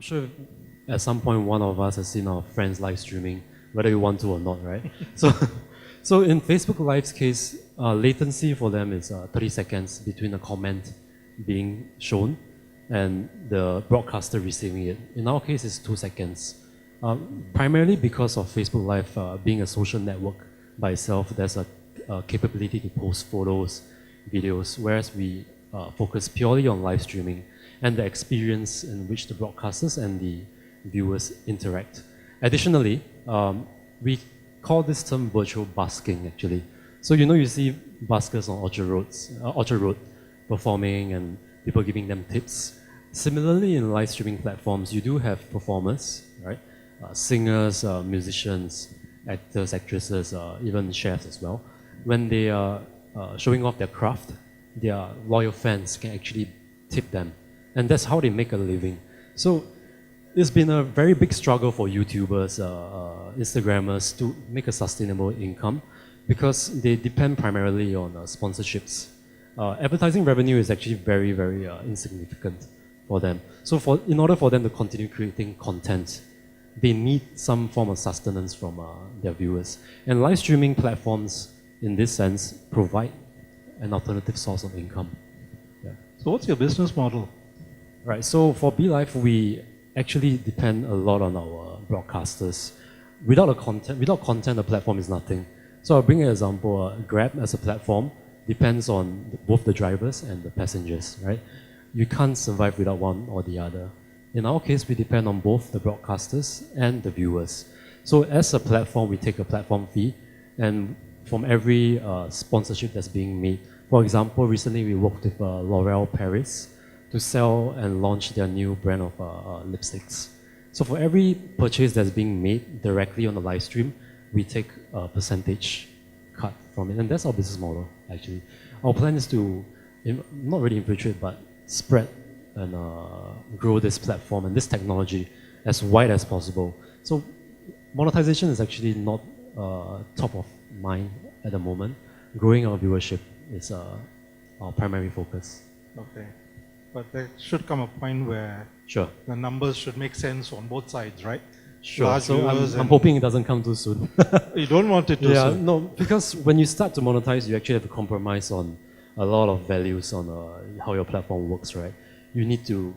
sure at some point one of us has seen our friends live streaming, whether you want to or not, right? So in Facebook Live's case, latency for them is 30 seconds between a comment being shown and the broadcaster receiving it. In our case, it's 2 seconds. Primarily because of Facebook Live being a social network by itself, there's a capability to post photos, videos, whereas we focus purely on live streaming and the experience in which the broadcasters and the viewers interact. Additionally, we call this term virtual busking actually. So you see buskers on Orchard Road performing and people giving them tips. Similarly, in live streaming platforms, you do have performers, right? Singers, musicians, actors, actresses, even chefs as well. When they are showing off their craft, their loyal fans can actually tip them. And that's how they make a living. So it's been a very big struggle for YouTubers, Instagrammers to make a sustainable income because they depend primarily on sponsorships. Advertising revenue is actually very, very insignificant for them. So in order for them to continue creating content, they need some form of sustenance from their viewers. And live streaming platforms, in this sense, provide an alternative source of income. Yeah. So what's your business model? Right, so for BeLive, we actually depend a lot on our broadcasters. Without content, the platform is nothing. So I'll bring an example. Grab as a platform depends on both the drivers and the passengers, right? You can't survive without one or the other. In our case, we depend on both the broadcasters and the viewers. So as a platform, we take a platform fee, and from every sponsorship that's being made. For example, recently we worked with L'Oréal Paris to sell and launch their new brand of lipsticks. So for every purchase that's being made directly on the live stream, we take a percentage cut from it. And that's our business model, actually. Our plan is to, not really infiltrate, but spread and grow this platform and this technology as wide as possible. So monetization is actually not top of mind at the moment. Growing our viewership is our primary focus. Okay. But there should come a point where sure, the numbers should make sense on both sides, right? Sure. Large so I'm hoping it doesn't come too soon. You don't want it to yeah, soon? No, because when you start to monetize, you actually have to compromise on a lot of values on how your platform works, right? You need to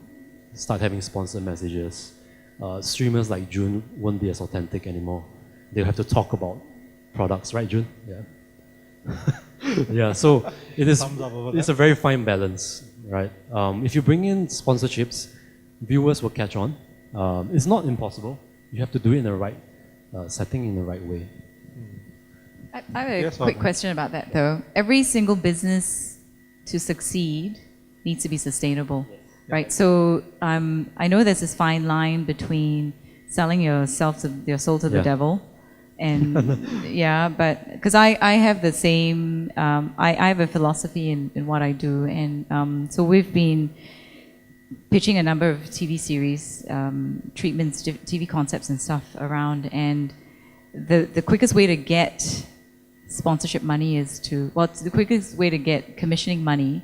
start having sponsored messages. Streamers like June won't be as authentic anymore. They'll have to talk about products, right, June? Yeah. Yeah, so it's a very fine balance, right? If you bring in sponsorships, viewers will catch on. It's not impossible. You have to do it in the right setting, in the right way. I have a quick question about that, though. Every single business to succeed needs to be sustainable, right? So I know there's this fine line between selling your soul to the devil, and yeah, but because I have the same, I have a philosophy in what I do, and so we've been pitching a number of TV series, treatments, TV concepts and stuff around, and the quickest way to get sponsorship money is the quickest way to get commissioning money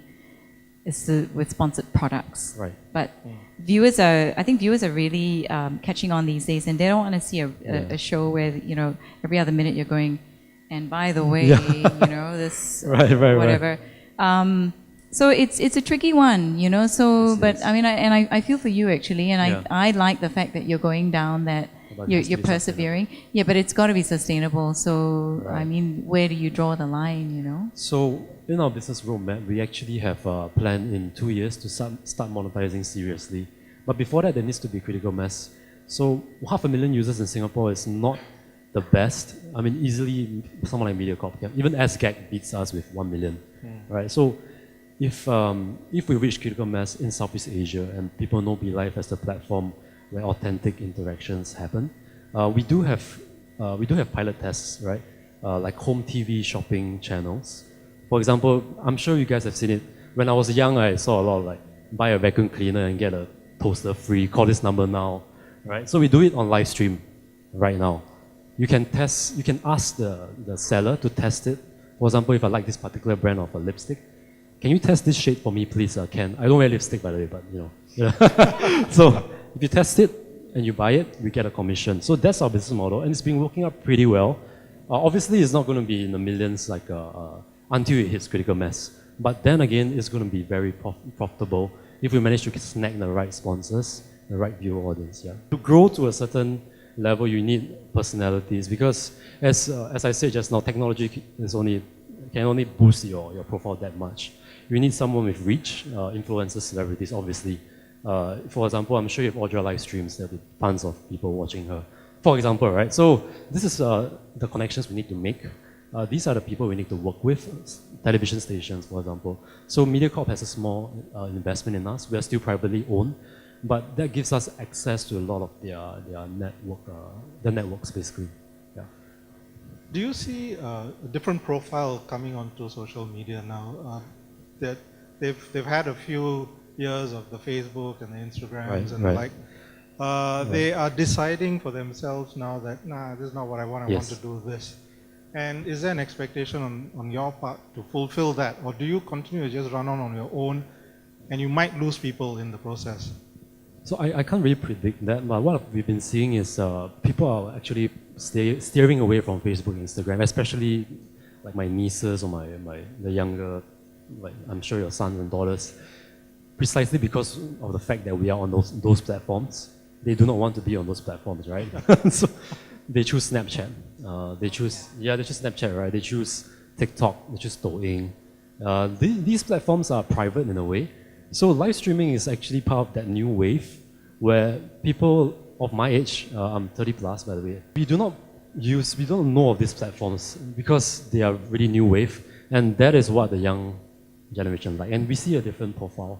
is with sponsored products. Right. But I think viewers are really catching on these days, and they don't want to see a show where every other minute you're going, and by the way, this whatever. Right. So it's a tricky one, So, but I mean, I feel for you actually, and I like the fact that you're going down that. You're persevering. Yeah, but it's got to be sustainable. So, right. I mean, where do you draw the line, So, in our business roadmap, we actually have a plan in 2 years to start monetizing seriously. But before that, there needs to be critical mass. So, 500,000 users in Singapore is not the best. I mean, easily, someone like MediaCorp, even SGAG beats us with 1 million, right? So, if we reach critical mass in Southeast Asia and people know BeLive as the platform where authentic interactions happen. We do have pilot tests, right? Like home TV shopping channels. For example, I'm sure you guys have seen it. When I was young, I saw a lot of like buy a vacuum cleaner and get a toaster free. Call this number now, right? So we do it on live stream right now. You can ask the seller to test it. For example, if I like this particular brand of a lipstick, can you test this shade for me, please, Ken? I don't wear lipstick, by the way, but So if you test it and you buy it, we get a commission. So that's our business model, and it's been working out pretty well. Obviously, it's not going to be in the millions like until it hits critical mass. But then again, it's going to be very profitable if we manage to snag the right sponsors, the right viewer audience. Yeah. To grow to a certain level, you need personalities because, as I said just now, technology can only boost your profile that much. You need someone with reach, influencers, celebrities, obviously. For example, I'm sure if Audra live streams, there'll be tons of people watching her. For example, right? So this is the connections we need to make. These are the people we need to work with, television stations, for example. So MediaCorp has a small investment in us. We are still privately owned, but that gives us access to a lot of their network, the networks basically. Yeah. Do you see a different profile coming onto social media now? That they've had a few years of the Facebook and the Instagrams and the like. They are deciding for themselves now that, nah, this is not what I want, I want to do this. And is there an expectation on your part to fulfill that? Or do you continue to just run on your own and you might lose people in the process? So I can't really predict that, but what we've been seeing is people are actually steering away from Facebook and Instagram, especially like my nieces or the younger, like I'm sure your sons and daughters, precisely because of the fact that we are on those platforms. They do not want to be on those platforms, right? So they choose Snapchat. They choose Snapchat, right? They choose TikTok. They choose Douyin. These platforms are private in a way. So live streaming is actually part of that new wave where people of my age, I'm 30 plus by the way, we don't know of these platforms because they are really new wave, and that is what the young generation like. And we see a different profile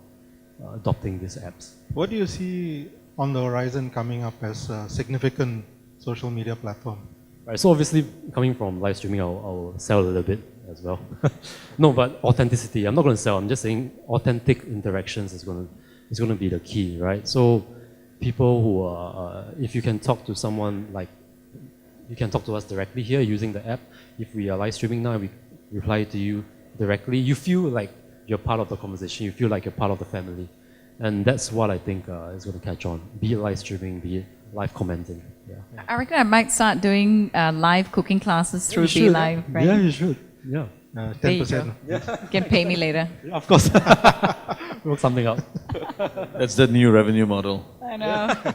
adopting these apps. What do you see on the horizon coming up as a significant social media platform? Right, so obviously coming from live streaming, I'll sell a little bit as well. No, but authenticity, I'm not going to sell, I'm just saying authentic interactions is going to be the key, right? So people who are, if you can talk to someone like, you can talk to us directly here using the app. If we are live streaming now, we reply to you directly. You feel like you're part of the conversation, you feel like you're part of the family. And that's what I think is going to catch on, be it live streaming, be it live commenting. Yeah. I reckon I might start doing live cooking classes through Be Live, right? Yeah, you should. Yeah. 10%. You can pay me later. Yeah, of course. Work something out. That's the new revenue model. I know.